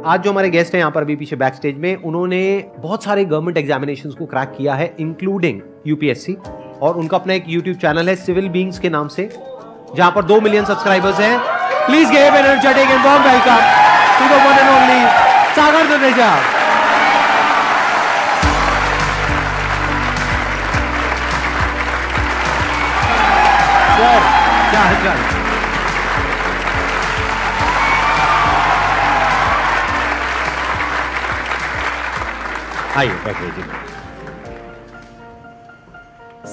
आज जो हमारे गेस्ट हैं यहाँ पर अभी पीछे बैक स्टेज में, उन्होंने बहुत सारे गवर्नमेंट एग्जामिनेशंस को क्रैक किया है, इंक्लूडिंग यूपीएससी, और उनका अपना एक यूट्यूब चैनल है सिविल बीइंग्स के नाम से, जहां पर 2 मिलियन सब्सक्राइबर्स हैं। Please give an energetic and warm welcome to the one and only Sagar Duneja. Sir क्या हालचाल? आइए बैठिए।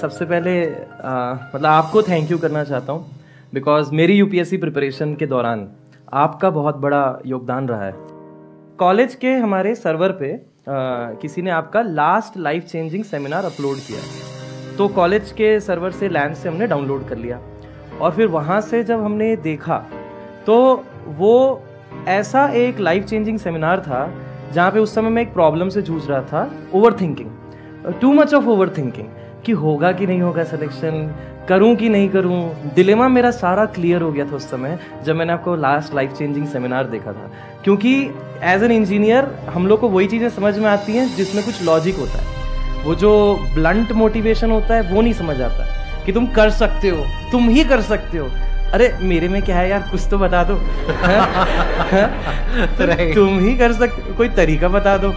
सबसे पहले मतलब आपको थैंक यू करना चाहता हूँ, बिकॉज मेरी यूपीएससी प्रिपरेशन के दौरान आपका बहुत बड़ा योगदान रहा है। कॉलेज के हमारे सर्वर पे किसी ने आपका last life changing seminar upload किया, तो कॉलेज के सर्वर से लैंड से हमने डाउनलोड कर लिया, और फिर वहाँ से जब हमने देखा तो वो ऐसा एक लाइफ चेंजिंग सेमिनार था जहाँ पे उस समय मैं एक प्रॉब्लम से जूझ रहा था, over thinking, too much of over thinking, कि होगा कि नहीं होगा सिलेक्शन, करूं कि नहीं करूं। डिलेमा मेरा सारा क्लियर हो गया था उस समय जब मैंने आपको लास्ट लाइफ चेंजिंग सेमिनार देखा था, क्योंकि एज एन इंजीनियर हम लोग को वही चीज़ें समझ में आती हैं जिसमें कुछ लॉजिक होता है। वो जो ब्लंट मोटिवेशन होता है वो नहीं समझ आता कि तुम कर सकते हो, तुम ही कर सकते हो। अरे मेरे में क्या है यार, कुछ तो बता दो। तुम ही कर सकते, कोई तरीका बता दो।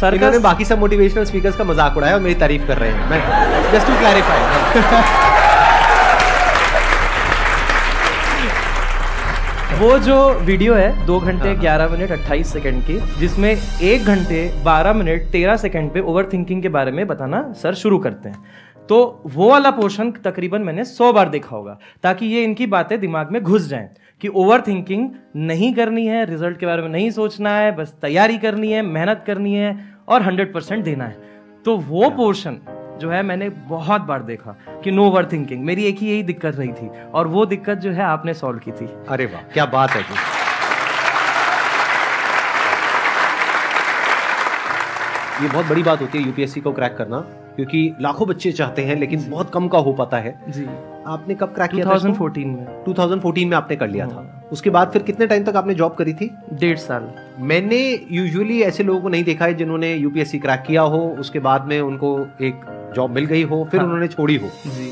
सर इन्होंने बाकी सब मोटिवेशनल स्पीकर्स का मजाक उड़ाया और मेरी तारीफ कर रहे हैं। मैं जस्ट टू क्लैरिफाई। वो जो वीडियो है 2 घंटे 11 मिनट 28 सेकंड की, जिसमें 1 घंटे 12 मिनट 13 सेकंड पे ओवर थिंकिंग के बारे में बताना सर शुरू करते हैं, तो वो वाला पोर्शन तकरीबन मैंने 100 बार देखा होगा, ताकि ये इनकी बातें दिमाग में घुस जाएं कि ओवर थिंकिंग नहीं करनी है, रिजल्ट के बारे में नहीं सोचना है, बस तैयारी करनी है, मेहनत करनी है और 100% देना है। तो वो पोर्शन जो है मैंने बहुत बार देखा कि नो ओवर थिंकिंग। मेरी एक ही यही दिक्कत रही थी, और वो दिक्कत जो है आपने सॉल्व की थी। अरे वाह, क्या बात है। ये बहुत बड़ी बात होती है यूपीएससी को क्रैक करना, क्योंकि लाखों बच्चे चाहते हैं लेकिन बहुत कम का हो पाता है। जी। आपने कब क्रैक किया? 2014 में। 2014 में आपने कर लिया था। उसके बाद फिर कितने टाइम तक आपने जॉब करी थी? 1.5 साल। मैंने यूजुअली ऐसे लोगों को नहीं देखा है जिन्होंने यूपीएससी क्रैक किया हो, उसके बाद में उनको एक जॉब मिल गई हो, फिर उन्होंने छोड़ी हो। जी।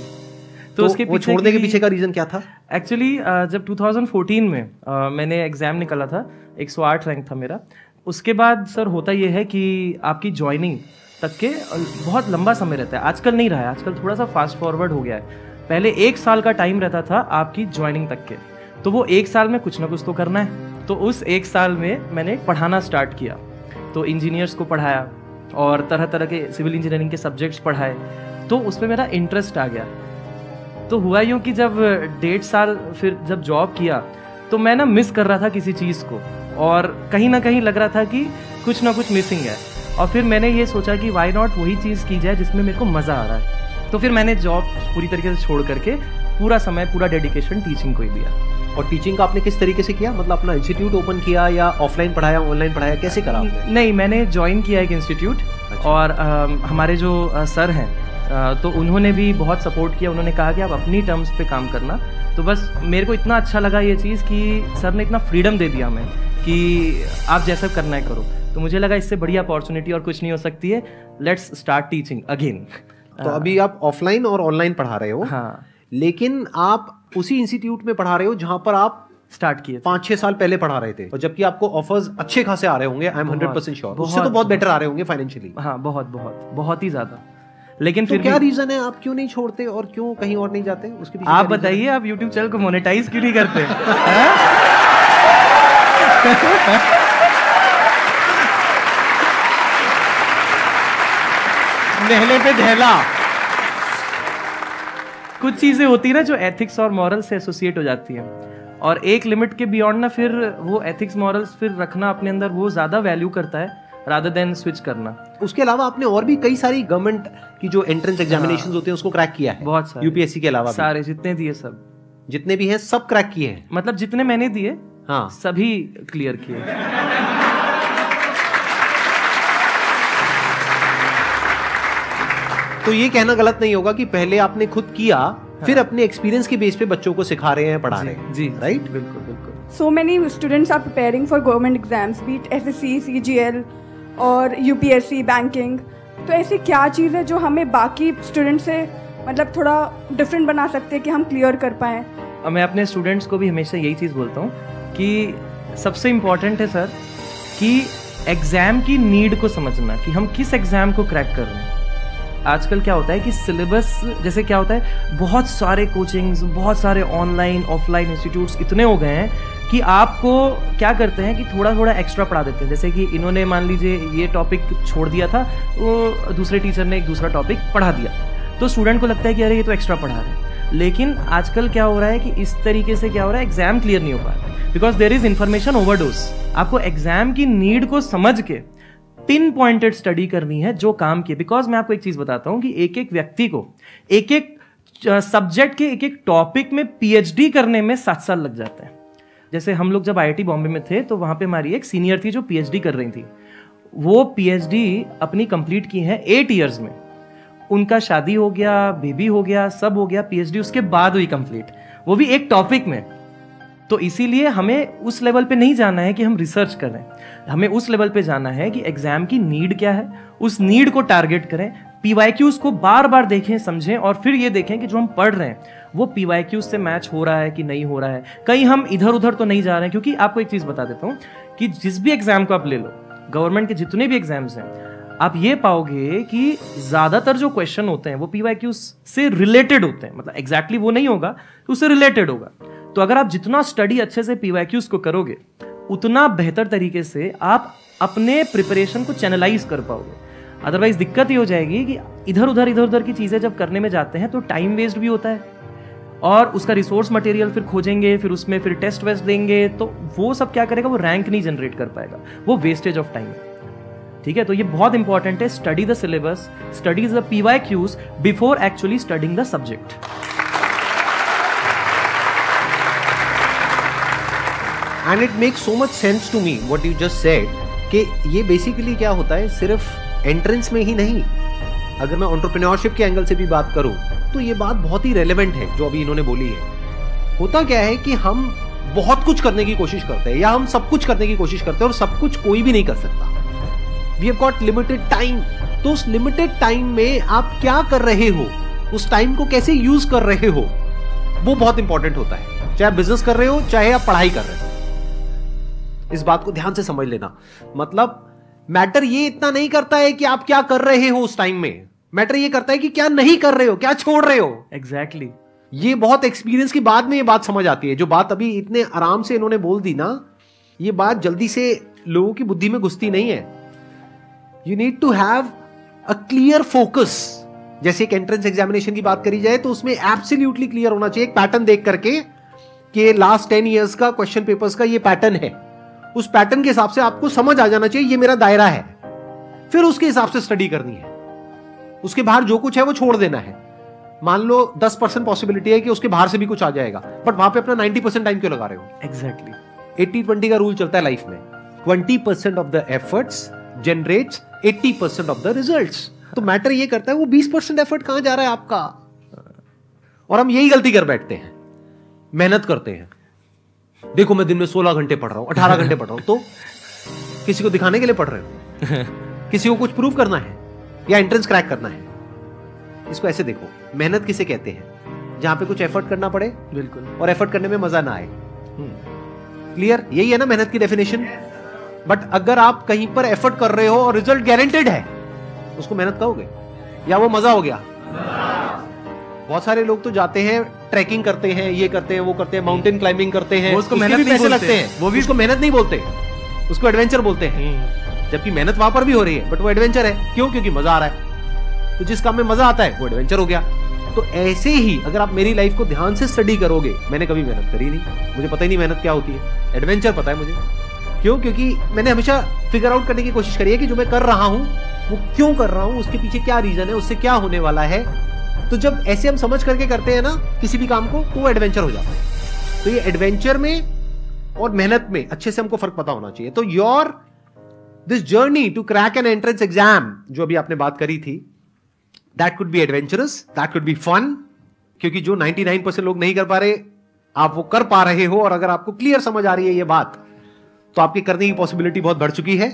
तो उसके वो छोड़ने के पीछे का रीजन क्या था? एक्चुअली जब 2014 में मैंने एग्जाम निकाला था, 108 रैंक था मेरा। उसके बाद सर होता ये है कि आपकी ज्वाइनिंग तक के बहुत लंबा समय रहता है। आजकल नहीं रहा है, आजकल थोड़ा सा फास्ट फॉरवर्ड हो गया है। पहले 1 साल का टाइम रहता था आपकी ज्वाइनिंग तक के, तो वो 1 साल में कुछ ना कुछ तो करना है। तो उस 1 साल में मैंने पढ़ाना स्टार्ट किया, तो इंजीनियर्स को पढ़ाया और तरह तरह के सिविल इंजीनियरिंग के सब्जेक्ट्स पढ़ाए, तो उसमें मेरा इंटरेस्ट आ गया। तो हुआ यूँ कि जब 1.5 साल फिर जब जॉब किया, तो मैं ना मिस कर रहा था किसी चीज़ को, और कहीं ना कहीं लग रहा था कि कुछ ना कुछ मिसिंग है। और फिर मैंने ये सोचा कि वाई नॉट वही चीज़ की जाए जिसमें मेरे को मज़ा आ रहा है। तो फिर मैंने जॉब पूरी तरीके से छोड़ करके पूरा समय, पूरा डेडिकेशन टीचिंग को ही दिया। और टीचिंग का आपने किस तरीके से किया? मतलब अपना इंस्टीट्यूट ओपन किया या ऑफलाइन पढ़ाया, ऑनलाइन पढ़ाया, कैसे करा आपने? नहीं, मैंने ज्वाइन किया एक इंस्टीट्यूट। अच्छा। और हमारे जो सर हैं तो उन्होंने भी बहुत सपोर्ट किया। उन्होंने कहा कि आप अपनी टर्म्स पे काम करना। तो बस मेरे को इतना अच्छा लगा ये चीज़ कि सर ने इतना फ्रीडम दे दिया हमें कि आप जैसा करना है करो। तो मुझे लगा इससे बड़ी अपॉर्चुनिटी और कुछ नहीं हो सकती है, लेट्स स्टार्ट टीचिंग अगेन। तो अभी आप ऑफलाइन और ऑनलाइन पढ़ा रहे हो। हाँ। लेकिन आप उसी इंस्टीट्यूट में पढ़ा रहे हो जहां पर आप स्टार्ट किए 5-6 साल पहले पढ़ा रहे थे, और जबकि आपको ऑफर्स अच्छे खासे आ रहे होंगे। आई एम 100% श्योर उससे तो बहुत बेटर आ रहे होंगे फाइनेंशियली। हाँ, बहुत बहुत बहुत ही ज्यादा। लेकिन तो फिर क्या रीजन है, आप क्यों नहीं छोड़ते और क्यों कहीं और नहीं जाते? उसके पीछे आप बताइए, आप यूट्यूब चैनल को मोनेटाइज क्यों नहीं करते? नहले पे धैला। कुछ चीजें होती है ना जो एथिक्स और मॉरल से एसोसिएट हो जाती हैं, और एक लिमिट के बियॉन्ड ना फिर वो एथिक्स मॉरल्स फिर रखना अपने अंदर वो ज्यादा वैल्यू करता है रादर देन स्विच करना। उसके अलावा आपने और भी कई सारी गवर्नमेंट की जो एंट्रेंस एग्जामिनेशंस होते हैं उसको क्रैक किया है। बहुत सारे, यूपीएससी के अलावा सारे जितने दिए, सब जितने भी हैं सब क्रैक किए हैं। मतलब जितने मैंने दिए, हाँ, सभी क्लियर किए। तो ये कहना गलत नहीं होगा कि पहले आपने खुद किया, फिर अपने एक्सपीरियंस के बेस पे बच्चों को सिखा रहे हैं, पढ़ा रहे हैं। जी, राइट? बिल्कुल बिल्कुल। so many students are preparing for government exams, be it SSC, CGL और UPSC, बैंकिंग. तो ऐसी क्या चीज़ है जो हमें बाकी स्टूडेंट से मतलब थोड़ा डिफरेंट बना सकते हैं कि हम क्लियर कर पाएँ? मैं अपने स्टूडेंट्स को भी हमेशा यही चीज़ बोलता हूँ कि सबसे इम्पॉर्टेंट है सर कि एग्ज़ाम की नीड को समझना कि हम किस एग्ज़ाम को क्रैक कर रहे हैं. आजकल क्या होता है कि सिलेबस जैसे क्या होता है, बहुत सारे कोचिंग्स, बहुत सारे ऑनलाइन ऑफलाइन इंस्टीट्यूट्स इतने हो गए हैं कि आपको क्या करते हैं कि थोड़ा थोड़ा एक्स्ट्रा पढ़ा देते हैं. जैसे कि इन्होंने मान लीजिए ये टॉपिक छोड़ दिया था, वो दूसरे टीचर ने एक दूसरा टॉपिक पढ़ा दिया, तो स्टूडेंट को लगता है कि अरे ये तो एक्स्ट्रा पढ़ा रहे हैं. लेकिन आजकल क्या हो रहा है कि इस तरीके से क्या हो रहा है, एग्जाम क्लियर नहीं हो पा रहा है because there is information overdose. आपको एग्जाम की नीड को समझ के पिन पॉइंटेड स्टडी करनी है जो काम की. बिकॉज मैं आपको एक चीज बताता हूं कि एक एक व्यक्ति को एक एक सब्जेक्ट के एक एक टॉपिक में PhD करने में 7 साल लग जाते हैं. जैसे हम लोग जब IIT बॉम्बे में थे तो वहां पे हमारी एक सीनियर थी जो PhD कर रही थी. वो PhD अपनी कंप्लीट की है 8 ईयर्स में. उनका शादी हो गया, बेबी हो गया, सब हो गया, PhD उसके बाद हुई कंप्लीट, वो भी एक टॉपिक में. तो इसीलिए हमें उस लेवल पे नहीं जाना है कि हम रिसर्च करें, हमें उस लेवल पे जाना है कि एग्जाम की नीड क्या है, उस नीड को टारगेट करें, PYQs को बार बार देखें, समझें और फिर ये देखें कि जो हम पढ़ रहे हैं वो PYQs से मैच हो रहा है कि नहीं हो रहा है. कहीं हम इधर उधर तो नहीं जा रहे हैं. क्योंकि आपको एक चीज बता देता हूं कि जिस भी एग्जाम को आप ले लो, गवर्नमेंट के जितने भी एग्जाम्स हैं, आप ये पाओगे कि ज्यादातर जो क्वेश्चन होते हैं वो PYQs से रिलेटेड होते हैं. मतलब एग्जैक्टली वो नहीं होगा, तो उससे रिलेटेड होगा. तो अगर आप जितना स्टडी अच्छे से PYQs को करोगे, उतना बेहतर तरीके से आप अपने प्रिपरेशन को चैनलाइज कर पाओगे. अदरवाइज दिक्कत ये हो जाएगी कि इधर उधर की चीजें जब करने में जाते हैं तो टाइम वेस्ट भी होता है और उसका रिसोर्स मटेरियल फिर खोजेंगे, फिर उसमें फिर टेस्ट वेस्ट देंगे, तो वो सब क्या करेगा, वो रैंक नहीं जनरेट कर पाएगा, वो वेस्टेज ऑफ टाइम है. ठीक है, तो ये बहुत इंपॉर्टेंट है. Study the syllabus, study the PYQs before actually studying the subject. And it makes so much sense to me what you just said कि ये बेसिकली क्या होता है, सिर्फ एंट्रेंस में ही नहीं. अगर मैं एंटरप्रेन्योरशिप के एंगल से भी बात करूं तो ये बात बहुत ही रेलेवेंट है जो अभी इन्होंने बोली है. होता क्या है कि हम बहुत कुछ करने की कोशिश करते हैं या हम सब कुछ करने की कोशिश करते हैं और सब कुछ कोई भी नहीं कर सकता. We have got limited time. तो उस लिमिटेड टाइम में आप क्या कर रहे हो, उस टाइम को कैसे यूज कर रहे हो, वो बहुत इंपॉर्टेंट होता है. चाहे आप बिजनेस कर रहे हो, चाहे आप पढ़ाई कर रहे हो, इस बात को ध्यान से समझ लेना. मतलब मैटर ये इतना नहीं करता है कि आप क्या कर रहे हो उस टाइम में, मैटर ये करता है कि क्या नहीं कर रहे हो, क्या छोड़ रहे हो. एग्जैक्टली. ये बहुत एक्सपीरियंस की बाद में ये बात समझ आती है. जो बात अभी इतने आराम से इन्होंने बोल दी ना, ये बात जल्दी से लोगों की बुद्धि में घुसती नहीं है. You need to have a clear focus. जैसे एक एंट्रेंस एग्जामिनेशन की बात करी जाए तो उसमें एब्सोल्युटली क्लियर होना चाहिए, एक पैटर्न देख करके कि लास्ट 10 ईयर्स का क्वेश्चन पेपर्स का ये पैटर्न है. उस पैटर्न के हिसाब से आपको समझ आ जाना चाहिए ये मेरा दायरा है. फिर उसके हिसाब से स्टडी करनी है. उसके बाहर जो कुछ है वो छोड़ देना है. मान लो 10% पॉसिबिलिटी है कि उसके बाहर से भी कुछ आ जाएगा, बट वहां पे अपना 90% टाइम क्यों लगा रहे हो. एग्जैक्टली. 80-20 का रूल चलता है लाइफ में. 20% of the efforts generates 80% of the results. तो मैटर ये करता है वो 20% एफर्ट कहां जा रहा है आपका. और हम यही गलती कर बैठते हैं, मेहनत करते हैं. देखो मैं दिन में 16 घंटे पढ़ रहा हूं, 18 घंटे पढ़ रहा हूं. तो किसी को दिखाने के लिए पढ़ रहे हो, किसी को कुछ प्रूव करना है या एंट्रेंस क्रैक करना है. इसको ऐसे देखो, मेहनत किसे कहते हैं, जहां पे कुछ एफर्ट करना पड़े. बिल्कुल. और एफर्ट करने में मजा ना आए. क्लियर, यही है ना मेहनत की डेफिनेशन. बट अगर आप कहीं पर एफर्ट कर रहे हो और रिजल्ट गारंटेड है, उसको मेहनत कहोगे या वो मजा हो गया. बहुत सारे लोग तो जाते हैं, ट्रैकिंग करते हैं, ये करते हैं, वो करते हैं, माउंटेन क्लाइंबिंग करते हैं, उसको मेहनत नहीं पैसे लगते हैं, वो भी उसको मेहनत नहीं बोलते, उसको एडवेंचर बोलते हैं. जबकि मेहनत वहां पर भी हो रही है, बट वो एडवेंचर है. क्यों? क्योंकि मजा आ रहा है. तो जिस काम में मजा आता है वो एडवेंचर हो गया. तो ऐसे ही अगर आप मेरी लाइफ को ध्यान से स्टडी करोगे, मैंने कभी मेहनत करी नहीं, मुझे पता ही नहीं मेहनत क्या होती है. एडवेंचर पता है मुझे. क्यों? क्योंकि मैंने हमेशा फिगर आउट करने की कोशिश करी है कि जो मैं कर रहा हूं वो क्यों कर रहा हूं, उसके पीछे क्या रीजन है, उससे क्या होने वाला है. तो जब ऐसे हम समझ करके करते हैं ना किसी भी काम को, तो वो एडवेंचर हो जाता है. तो ये एडवेंचर में और मेहनत में अच्छे से हमको फर्क पता होना चाहिए. तो your this journey to crack an entrance exam, जो अभी आपने बात करी थी, that could be adventurous, that could be fun. क्योंकि जो 99% लोग नहीं कर पा रहे, आप वो कर पा रहे हो और अगर आपको क्लियर समझ आ रही है ये बात, तो आपकी करने की पॉसिबिलिटी बहुत बढ़ चुकी है।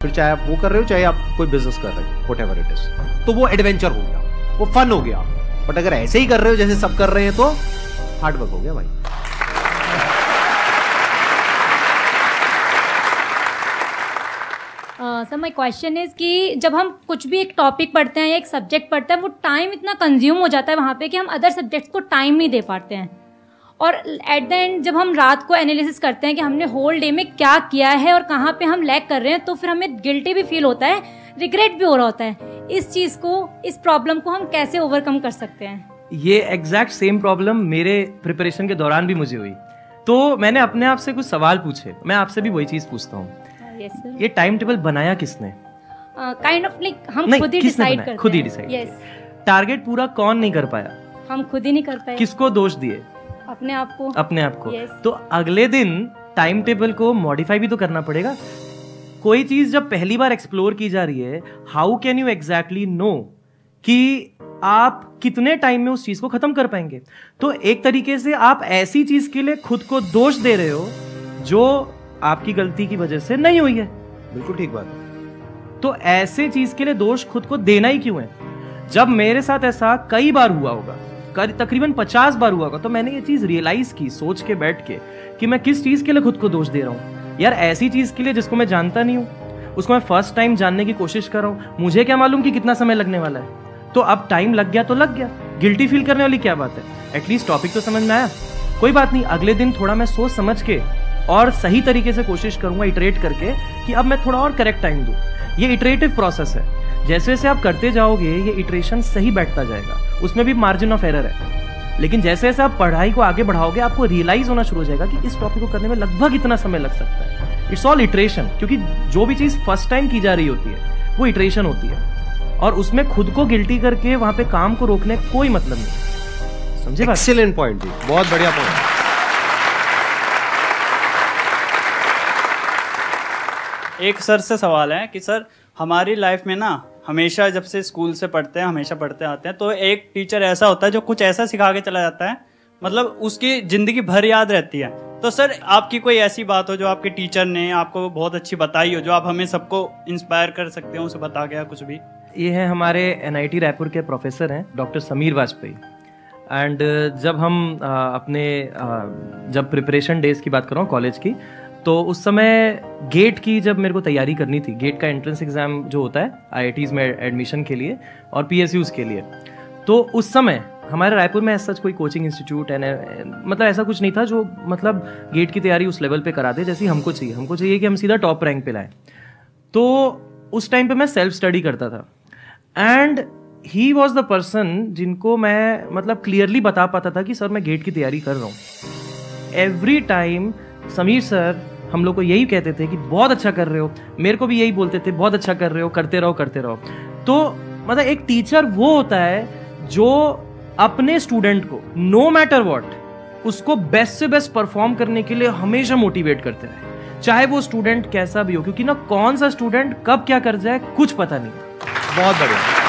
फिर चाहे आप वो कर रहे हो, चाहे आप कोई बिजनेस कर रहे हो, व्हाटएवर इट इज, तो वो एडवेंचर हो गया, वो फन हो गया। बट अगर ऐसे ही कर रहे हो जैसे सब कर रहे हैं, तो हार्ड वर्क हो गया भाई। सर माय क्वेश्चन इज कि जब हम कुछ भी एक टॉपिक पढ़ते हैं या एक सब्जेक्ट पढ़ते हैं, वो टाइम इतना कंज्यूम हो जाता है वहाँ पे कि हम अदर सब्जेक्ट्स को टाइम नहीं दे पाते हैं। और एट द एंड जब हम रात को एनालिसिस करते हैं कि हमने होल डे में क्या किया है और कहाँ पे हम लैग कर रहे हैं, तो फिर हमें गिल्टी भी फील होता है, रिग्रेट भी हो रहा होता है। इस चीज़ को, इस प्रॉब्लम को हम कैसे ओवरकम कर सकते हैं? ये एग्जैक्ट सेम प्रॉब्लम मेरे प्रिपरेशन के दौरान भी मुझे हुई। तो मैंने अपने आप से कुछ सवाल पूछे। मैं आपसे भी वही चीज़ पूछता हूँ, Yes, sir. ये टाइम टेबल बनाया किसने? काइंड ऑफ लाइक हम खुद ही डिसाइड करते हैं। खुद ही डिसाइड। यस। टारगेट पूरा कौन नहीं कर पाया? हम खुद ही नहीं कर पाए। किसको दोष दिए? अपने आप को। अपने आप को। Yes. तो अगले दिन टाइम टेबल को मॉडिफाई भी तो करना पड़ेगा। कोई चीज जब पहली बार एक्सप्लोर की जा रही है, how can you exactly know कि आप कितने टाइम में उस चीज को खत्म कर पाएंगे? तो एक तरीके से आप ऐसी चीज के लिए खुद को दोष दे रहे हो जो आपकी गलती की वजह से नहीं हुई है। बिल्कुल ठीक बात है। तो ऐसे चीज के लिए दोष खुद को देना ही क्यों है? जब मेरे साथ ऐसा कई बार हुआ होगा, तकरीबन 50 बार हुआ होगा, तो मैंने ये चीज रियलाइज की सोच के बैठ के कि मैं किस चीज के लिए खुद को दोष दे रहा हूँ। यार ऐसी चीज के लिए जिसको मैं जानता नहीं हूँ, उसको मैं फर्स्ट टाइम जानने की कोशिश कर रहा हूँ, मुझे क्या मालूम कि कितना समय लगने वाला है। तो अब टाइम लग गया तो लग गया, गिल्टी फील करने वाली क्या बात है? एटलीस्ट टॉपिक तो समझ में आया, कोई बात नहीं। अगले दिन थोड़ा मैं सोच समझ के और सही तरीके से कोशिश करूंगा इटरेट करके कि अब मैं थोड़ा और करेक्ट टाइम दूं। ये इटरेटिव प्रोसेस है, जैसे जैसे आप करते जाओगे ये इटरेशन सही बैठता जाएगा, उसमें भी मार्जिन ऑफ एरर है। लेकिन जैसे जैसे आप पढ़ाई को आगे बढ़ाओगे, आपको रियलाइज होना शुरू हो जाएगा कि इस टॉपिक को करने में लगभग इतना समय लग सकता है। इट्स ऑल इटरेशन, क्योंकि जो भी चीज फर्स्ट टाइम की जा रही होती है वो इटरेशन होती है, और उसमें खुद को गिल्टी करके वहां पे काम को रोकने कोई मतलब नहीं। समझे बात? एक्सीलेंट पॉइंट, बहुत बढ़िया पॉइंट। एक सर से सवाल है कि सर हमारी लाइफ में ना हमेशा जब से स्कूल से पढ़ते हैं, हमेशा पढ़ते आते हैं, तो एक टीचर ऐसा होता है जो कुछ ऐसा सिखा के चला जाता है, मतलब उसकी जिंदगी भर याद रहती है। तो सर आपकी कोई ऐसी बात हो जो आपके टीचर ने आपको बहुत अच्छी बताई हो, जो आप हमें सबको इंस्पायर कर सकते हो, उसे बता गया कुछ भी? ये है हमारे NIT रायपुर के प्रोफेसर हैं, डॉक्टर समीर वाजपेयी। एंड जब हम जब प्रिपरेशन डेज की बात कर रहा हूँ कॉलेज की, तो उस समय गेट की जब मेरे को तैयारी करनी थी, गेट का एंट्रेंस एग्जाम जो होता है IITs में एडमिशन के लिए और PSUs के लिए, तो उस समय हमारे रायपुर में ऐसा कोई कोचिंग इंस्टीट्यूट मतलब ऐसा कुछ नहीं था जो मतलब गेट की तैयारी उस लेवल पे करा दे जैसी हमको चाहिए। हमको चाहिए कि हम सीधा टॉप रैंक पे लाएं। तो उस टाइम पे मैं सेल्फ स्टडी करता था, and he was the person जिनको मैं मतलब क्लियरली बता पाता था कि सर मैं गेट की तैयारी कर रहा हूँ। एवरी टाइम समीर सर हम लोग को यही कहते थे कि बहुत अच्छा कर रहे हो, मेरे को भी यही बोलते थे बहुत अच्छा कर रहे हो, करते रहो करते रहो। तो मतलब एक टीचर वो होता है जो अपने स्टूडेंट को नो मैटर व्हाट उसको बेस्ट से बेस्ट परफॉर्म करने के लिए हमेशा मोटिवेट करते रहे, चाहे वो स्टूडेंट कैसा भी हो, क्योंकि ना कौन सा स्टूडेंट कब क्या कर जाए कुछ पता नहीं। बहुत बढ़िया।